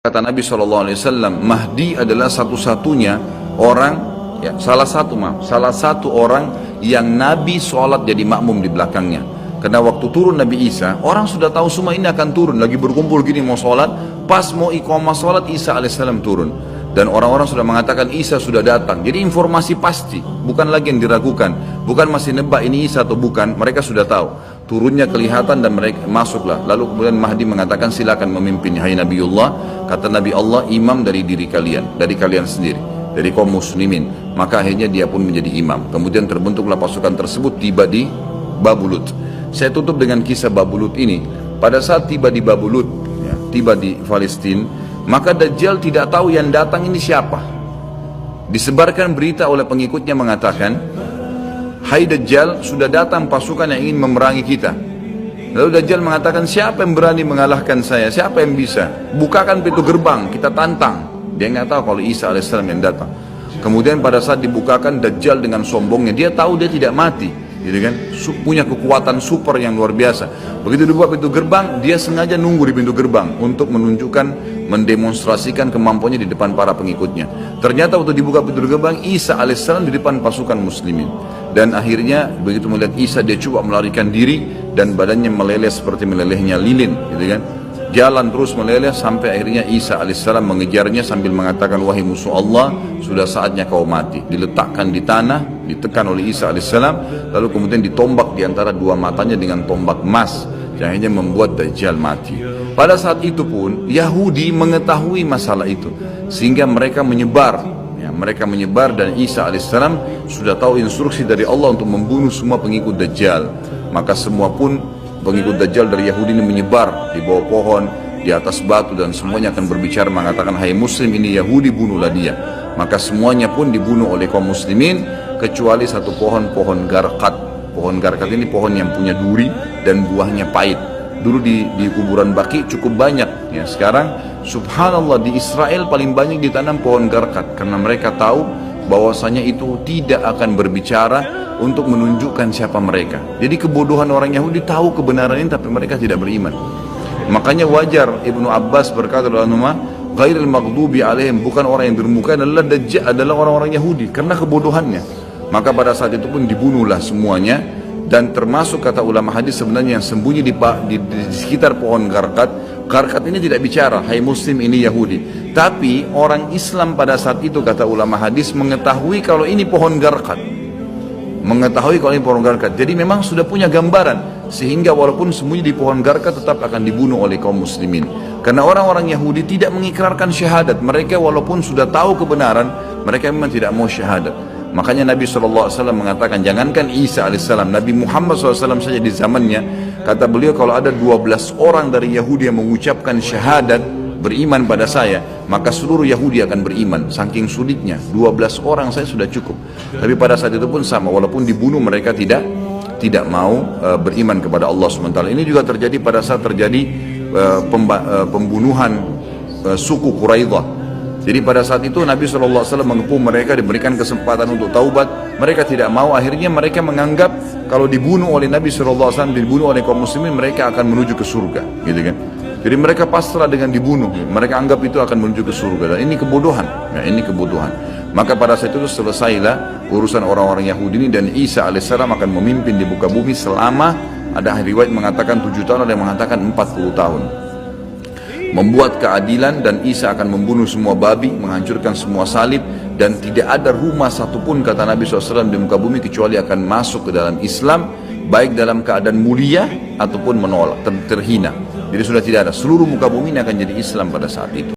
Kata Nabi SAW, Mahdi adalah satu-satunya orang, ya, salah satu orang yang Nabi sholat jadi makmum di belakangnya. Karena waktu turun Nabi Isa, orang sudah tahu semua ini akan turun, lagi berkumpul gini mau sholat, pas mau iqamah sholat Isa alaihissalam turun. Dan orang-orang sudah mengatakan Isa sudah datang. Jadi informasi pasti, bukan lagi yang diragukan, bukan masih nebak ini Isa atau bukan, mereka sudah tahu. Turunnya kelihatan dan mereka masuklah. Lalu kemudian Mahdi mengatakan silakan memimpin hai Nabiullah. Kata Nabi Allah, imam dari diri kalian, dari kalian sendiri, dari kaum muslimin. Maka akhirnya dia pun menjadi imam. Kemudian terbentuklah pasukan tersebut, tiba di Babulut. Saya tutup dengan kisah Babulut ini. Pada saat tiba di Babulut, ya, tiba di Palestina, maka Dajjal tidak tahu yang datang ini siapa. Disebarkan berita oleh pengikutnya mengatakan, hai Dajjal, sudah datang pasukan yang ingin memerangi kita. Lalu Dajjal mengatakan, siapa yang berani mengalahkan saya? Siapa yang bisa? Bukakan pintu gerbang, kita tantang. Dia nggak tahu kalau Isa alaihissalam yang datang. Kemudian pada saat dibukakan, Dajjal dengan sombongnya, dia tahu dia tidak mati, gitu kan? Punya kekuatan super yang luar biasa. Begitu dibuka pintu gerbang, dia sengaja nunggu di pintu gerbang untuk menunjukkan, mendemonstrasikan kemampuannya di depan para pengikutnya. Ternyata waktu dibuka pintu gerbang, Isa alaihissalam di depan pasukan muslimin. Dan akhirnya begitu melihat Isa, dia coba melarikan diri dan badannya meleleh seperti melelehnya lilin, gitu kan? Jalan terus meleleh sampai akhirnya Isa alaihissalam mengejarnya sambil mengatakan, wahai musuh Allah, sudah saatnya kau mati. Diletakkan di tanah, ditekan oleh Isa alaihissalam, lalu kemudian ditombak di antara dua matanya dengan tombak emas, yang akhirnya membuat Dajjal mati. Pada saat itu pun Yahudi mengetahui masalah itu, sehingga mereka menyebar. Mereka menyebar dan Isa alaihissalam sudah tahu instruksi dari Allah untuk membunuh semua pengikut Dajjal. Maka semua pun pengikut Dajjal dari Yahudi ini menyebar di bawah pohon, di atas batu, dan semuanya akan berbicara mengatakan, hai muslim, ini Yahudi, bunuhlah dia. Maka semuanya pun dibunuh oleh kaum muslimin kecuali satu pohon garkat. Pohon garkat ini pohon yang punya duri dan buahnya pahit. Dulu di kuburan Baqi cukup banyak, ya. Sekarang subhanallah di Israel paling banyak ditanam pohon garkat, karena mereka tahu bahwasanya itu tidak akan berbicara untuk menunjukkan siapa mereka. Jadi kebodohan orang Yahudi, tahu kebenaran ini tapi mereka tidak beriman. Makanya wajar Ibnu Abbas berkata dalam nama ghairil maghdubi alaihim, bukan orang yang durmuka adalah Dajjal, adalah orang-orang Yahudi karena kebodohannya. Maka pada saat itu pun dibunuhlah semuanya. Dan termasuk kata ulama hadis sebenarnya yang sembunyi di sekitar pohon garkat. Garkat ini tidak bicara, hai muslim, ini Yahudi. Tapi orang Islam pada saat itu kata ulama hadis mengetahui kalau ini pohon garkat. Mengetahui kalau ini pohon garkat. Jadi memang sudah punya gambaran. Sehingga walaupun sembunyi di pohon garkat tetap akan dibunuh oleh kaum muslimin. Karena orang-orang Yahudi tidak mengikrarkan syahadat. Mereka walaupun sudah tahu kebenaran, mereka memang tidak mau syahadat. Makanya Nabi SAW mengatakan, jangankan Isa alaihissalam, Nabi Muhammad SAW saja di zamannya, kata beliau, kalau ada 12 orang dari Yahudi yang mengucapkan syahadat, beriman pada saya, maka seluruh Yahudi akan beriman. Saking sulitnya, 12 orang saya sudah cukup. Tapi pada saat itu pun sama, walaupun dibunuh mereka tidak mau beriman kepada Allah SWT. Ini juga terjadi pada saat terjadi pembunuhan suku Quraidah. Jadi pada saat itu Nabi SAW mengepung mereka, diberikan kesempatan untuk taubat. Mereka tidak mau, akhirnya mereka menganggap kalau dibunuh oleh Nabi SAW, dibunuh oleh kaum muslimin, mereka akan menuju ke surga, gitu kan? Jadi mereka pasrah dengan dibunuh, mereka anggap itu akan menuju ke surga. Dan ini kebodohan, ya, ini kebodohan. Maka pada saat itu selesailah urusan orang-orang Yahudi ini, dan Isa alaihissalam akan memimpin di muka bumi selama, ada riwayat mengatakan 7 tahun, ada yang mengatakan 40 tahun. Membuat keadilan, dan Isa akan membunuh semua babi, menghancurkan semua salib, dan tidak ada rumah satupun kata Nabi SAW di muka bumi kecuali akan masuk ke dalam Islam, baik dalam keadaan mulia ataupun menolak, terhina. Jadi sudah tidak ada, seluruh muka bumi ini akan jadi Islam pada saat itu.